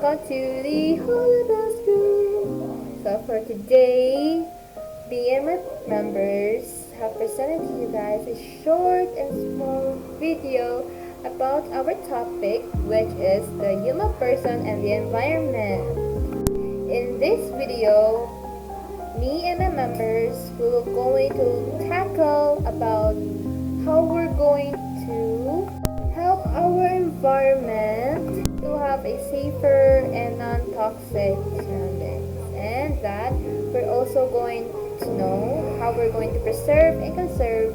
welcome to the Holocaust Group. So for today, me and my members have presented to you guys a short and small video about our topic, which is the human person and the environment. In this video, me and my members will going to tackle about how we're going to help our environment to have a safer and non-toxic surroundings, and that we're also going to know how we're going to preserve and conserve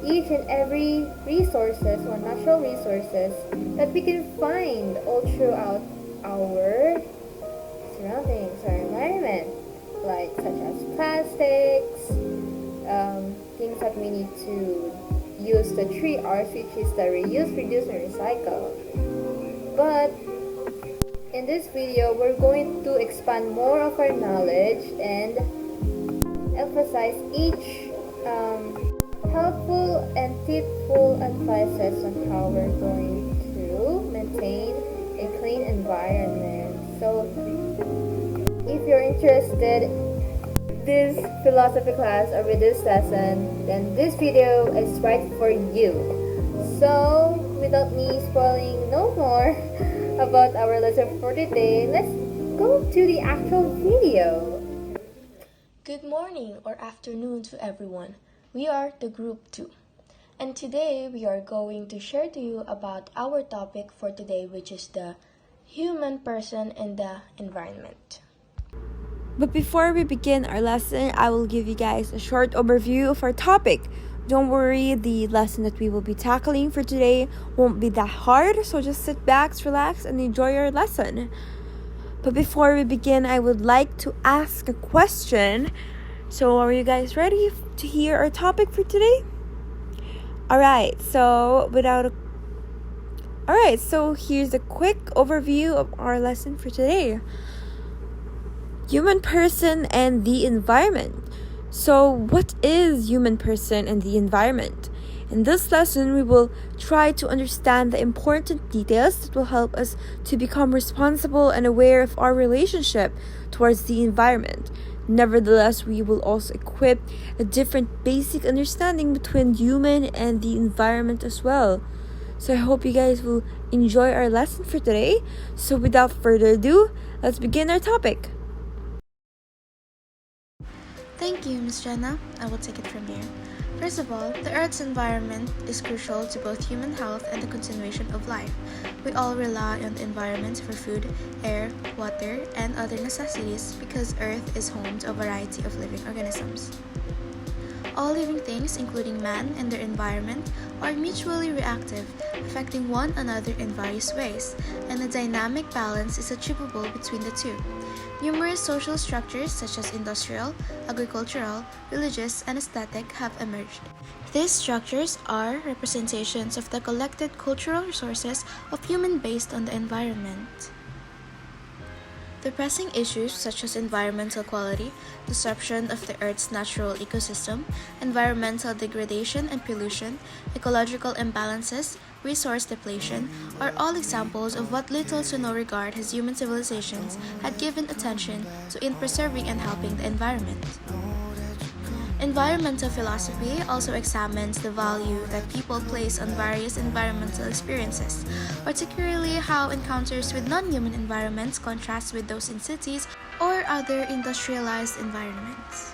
each and every resources or natural resources that we can find all throughout our surroundings, our environment, like such as plastics, things that we need to use the 3 R's, which is the reuse, reduce, and recycle. But in this video, we're going to expand more of our knowledge and emphasize each helpful and tipful advices on how we're going to maintain a clean environment. So if you're interested this philosophy class or with this lesson, then this video is right for you. So without me spoiling no more about our lesson for today, let's go to the actual video. Good morning or afternoon to everyone. We are the group 2. And today we are going to share to you about our topic for today, which is the human person and the environment. But before we begin our lesson, I will give you guys a short overview of our topic. Don't worry, the lesson that we will be tackling for today won't be that hard, so just sit back, relax, and enjoy our lesson. But before we begin, I would like to ask a question. So are you guys ready to hear our topic for today? Alright, so here's a quick overview of our lesson for today. Human person and the environment. So what is human person and the environment? In this lesson, we will try to understand the important details that will help us to become responsible and aware of our relationship towards the environment. Nevertheless, we will also equip a different basic understanding between human and the environment as well. So I hope you guys will enjoy our lesson for today. So without further ado, let's begin our topic. Thank you, Ms. Jenna. I will take it from here. First of all, the Earth's environment is crucial to both human health and the continuation of life. We all rely on the environment for food, air, water, and other necessities because Earth is home to a variety of living organisms. All living things, including man and their environment, are mutually reactive, affecting one another in various ways, and a dynamic balance is achievable between the two. Numerous social structures such as industrial, agricultural, religious, and aesthetic have emerged. These structures are representations of the collected cultural resources of human based on the environment. The pressing issues such as environmental quality, disruption of the Earth's natural ecosystem, environmental degradation and pollution, ecological imbalances, resource depletion are all examples of what little to no regard has human civilizations had given attention to in preserving and helping the environment. Environmental philosophy also examines the value that people place on various environmental experiences, particularly how encounters with non-human environments contrast with those in cities or other industrialized environments.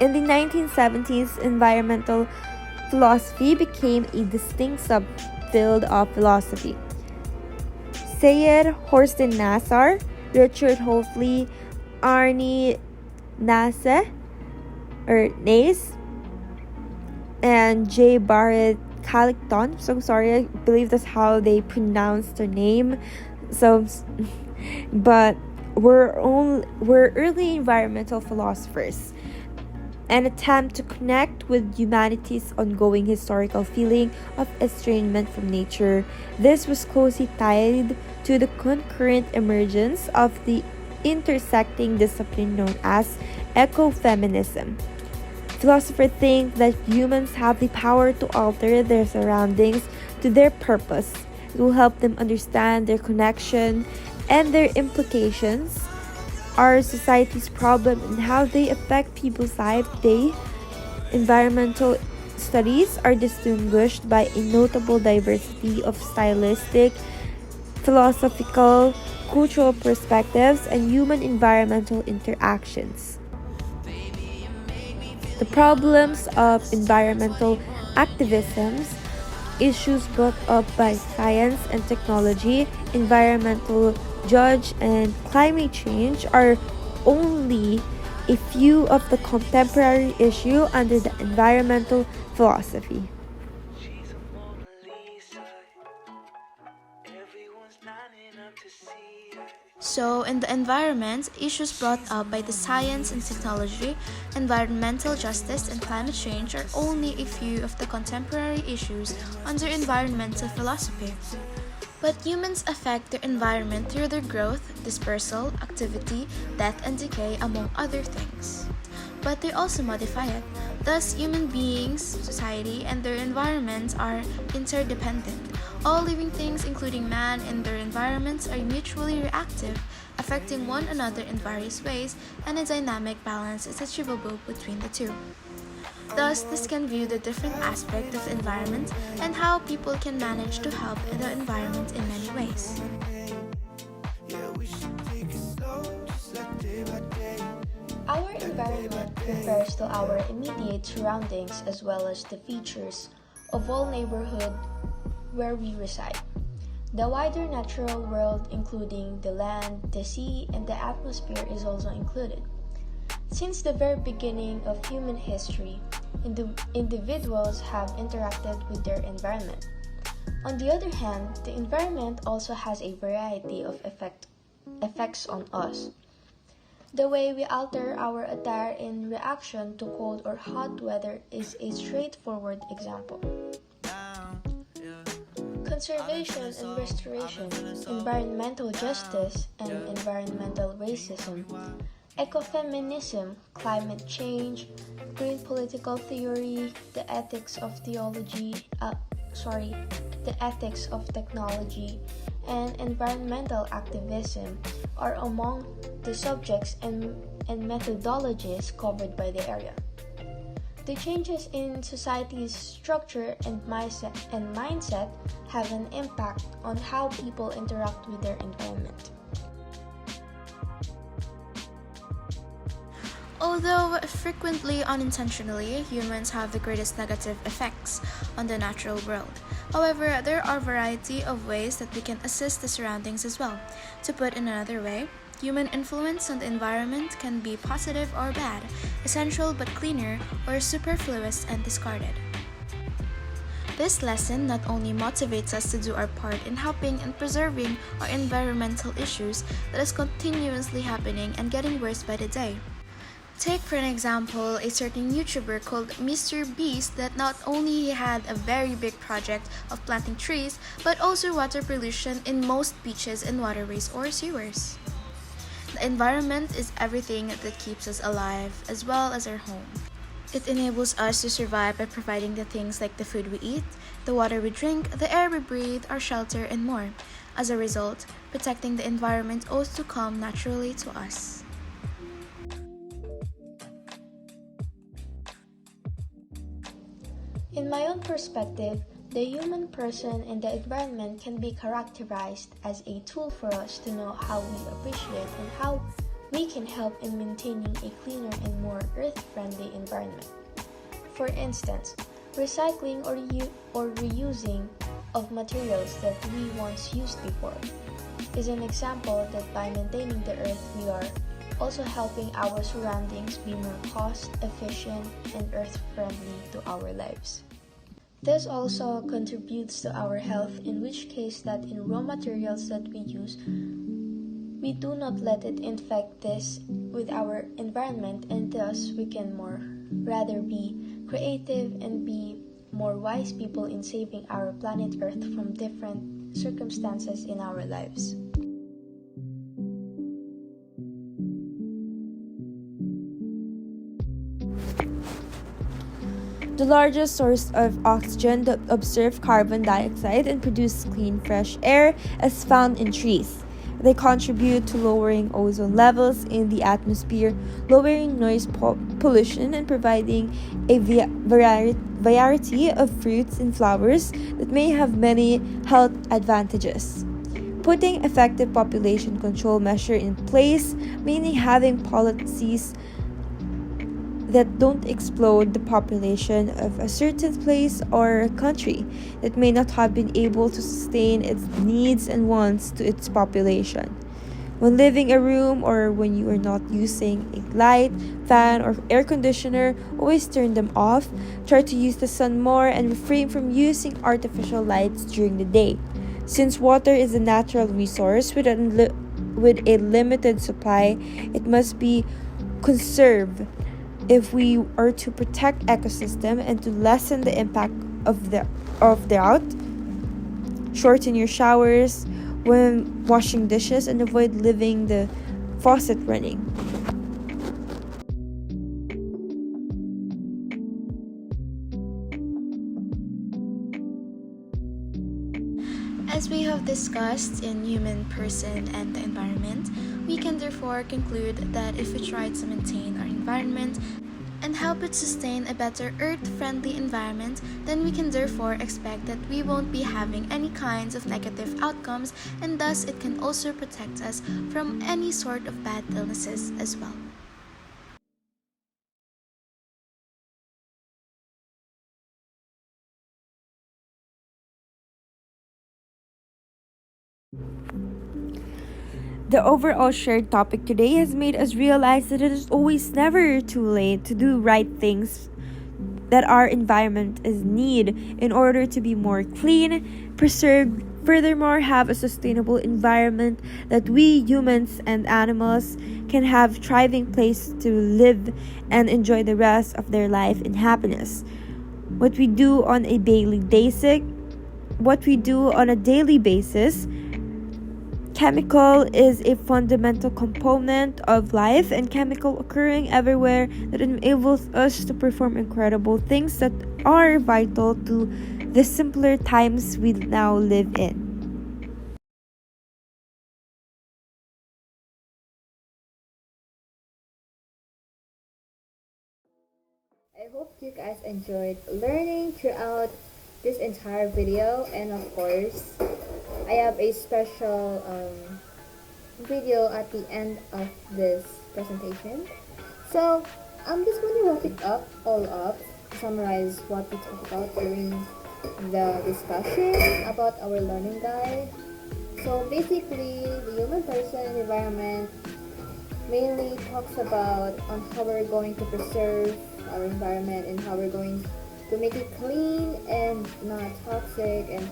In the 1970s, environmental philosophy became a distinct subfield of philosophy. Syed Hossein Nasr, Richard Hofli, Arnie Nace, and J. Barrett Calicton. So sorry, I believe that's how they pronounce their name. But we're early environmental philosophers. An attempt to connect with humanity's ongoing historical feeling of estrangement from nature. This was closely tied to the concurrent emergence of the intersecting discipline known as ecofeminism. Philosophers think that humans have the power to alter their surroundings to their purpose. It will help them understand their connection and their implications, our society's problem and how they affect people's lives today. Environmental studies are distinguished by a notable diversity of stylistic, philosophical, cultural perspectives, and human environmental interactions. The problems of environmental activisms, issues brought up by science and technology, environmental judge, and climate change are only a few of the contemporary issues under the environmental philosophy. So, in the environment, issues brought up by the science and technology, environmental justice, and climate change are only a few of the contemporary issues under environmental philosophy. But humans affect their environment through their growth, dispersal, activity, death, and decay, among other things. But they also modify it. Thus, human beings, society, and their environments are interdependent. All living things, including man and their environments, are mutually reactive, affecting one another in various ways, and a dynamic balance is achievable between the two. Thus, this can view the different aspects of the environment and how people can manage to help in the environment in many ways. Our environment refers to our immediate surroundings as well as the features of all neighborhood where we reside. The wider natural world, including the land, the sea, and the atmosphere, is also included. Since the very beginning of human history, individuals have interacted with their environment. On the other hand, the environment also has a variety of effects on us. The way we alter our attire in reaction to cold or hot weather is a straightforward example. Conservation and restoration, environmental justice and environmental racism, ecofeminism, climate change, green political theory, the ethics of technology, and environmental activism are among the subjects and methodologies covered by the area. The changes in society's structure and mindset have an impact on how people interact with their environment. Although frequently unintentionally, humans have the greatest negative effects on the natural world. However, there are a variety of ways that we can assist the surroundings as well. To put in another way, human influence on the environment can be positive or bad, essential but cleaner, or superfluous and discarded. This lesson not only motivates us to do our part in helping and preserving our environmental issues that is continuously happening and getting worse by the day. Take for an example a certain YouTuber called Mr. Beast that not only had a very big project of planting trees but also water pollution in most beaches and waterways or sewers. The environment is everything that keeps us alive as well as our home. It enables us to survive by providing the things like the food we eat, the water we drink, the air we breathe, our shelter, and more. As a result, protecting the environment owes to come naturally to us. In my own perspective, the human person and the environment can be characterized as a tool for us to know how we appreciate and how we can help in maintaining a cleaner and more earth-friendly environment. For instance, recycling or reusing of materials that we once used before is an example that by maintaining the earth, we are also helping our surroundings be more cost-efficient and earth-friendly to our lives. This also contributes to our health, in which case that in raw materials that we use, we do not let it infect this with our environment, and thus we can rather be creative and be more wise people in saving our planet Earth from different circumstances in our lives. the largest source of oxygen that absorb carbon dioxide and produce clean, fresh air, is found in trees. They contribute to lowering ozone levels in the atmosphere, lowering noise pollution, and providing a variety of fruits and flowers that may have many health advantages. Putting effective population control measures in place, meaning having policies that don't explode the population of a certain place or a country that may not have been able to sustain its needs and wants to its population. When leaving a room or when you are not using a light, fan, or air conditioner, always turn them off. Try to use the sun more and refrain from using artificial lights during the day. Since water is a natural resource with a limited supply, it must be conserved if we are to protect ecosystem and to lessen the impact of drought. Shorten your showers when washing dishes and avoid leaving the faucet running. As we have discussed in human person and the environment, we can therefore conclude that if we try to maintain our environment and help it sustain a better earth-friendly environment, then we can therefore expect that we won't be having any kinds of negative outcomes, and thus it can also protect us from any sort of bad illnesses as well. The overall shared topic today has made us realize that it is always never too late to do right things that our environment is need in order to be more clean, preserved, furthermore have a sustainable environment that we humans and animals can have thriving place to live and enjoy the rest of their life in happiness. What we do on a daily basis, chemical is a fundamental component of life, and chemical occurring everywhere that enables us to perform incredible things that are vital to the simpler times we now live in. I hope you guys enjoyed learning throughout this entire video, and of course I have a special video at the end of this presentation. So I'm just going to wrap it all up, summarize what we talked about during the discussion about our learning guide. So basically, the human person environment mainly talks about on how we're going to preserve our environment and how we're going to make it clean and not toxic, and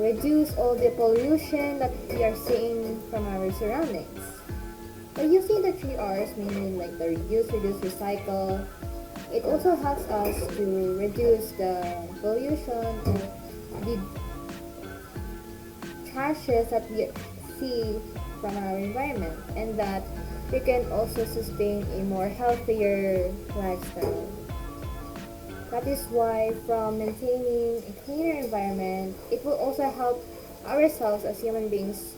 reduce all the pollution that we are seeing from our surroundings. By using the 3 R's, meaning like the reduce, recycle, it also helps us to reduce the pollution and the trashes that we see from our environment, and that we can also sustain a more healthier lifestyle. That is why from maintaining a cleaner environment, it will also help ourselves as human beings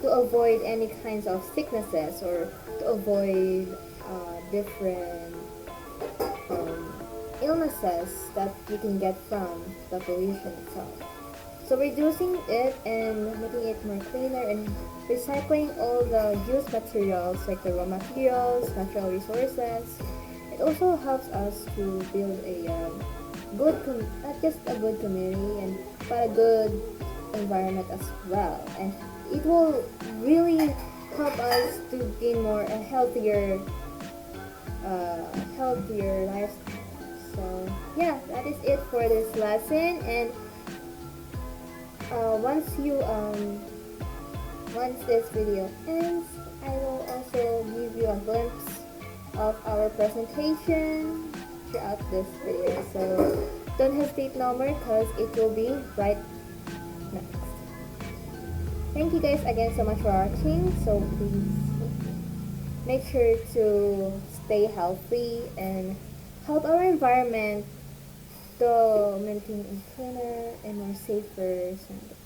to avoid any kinds of sicknesses, or to avoid different illnesses that you can get from the pollution itself. So reducing it and making it more cleaner and recycling all the used materials like the raw materials, natural resources, it also helps us to build a not just a good community, but a good environment as well. And it will really help us to gain more a healthier lifestyle. So yeah, that is it for this lesson. And once this video ends, I will also give you a glimpse of our presentation throughout this video. So don't hesitate no more, because it will be right next. Thank you guys again so much for watching. So please make sure to stay healthy and help our environment to maintain a cleaner and more safer surroundings.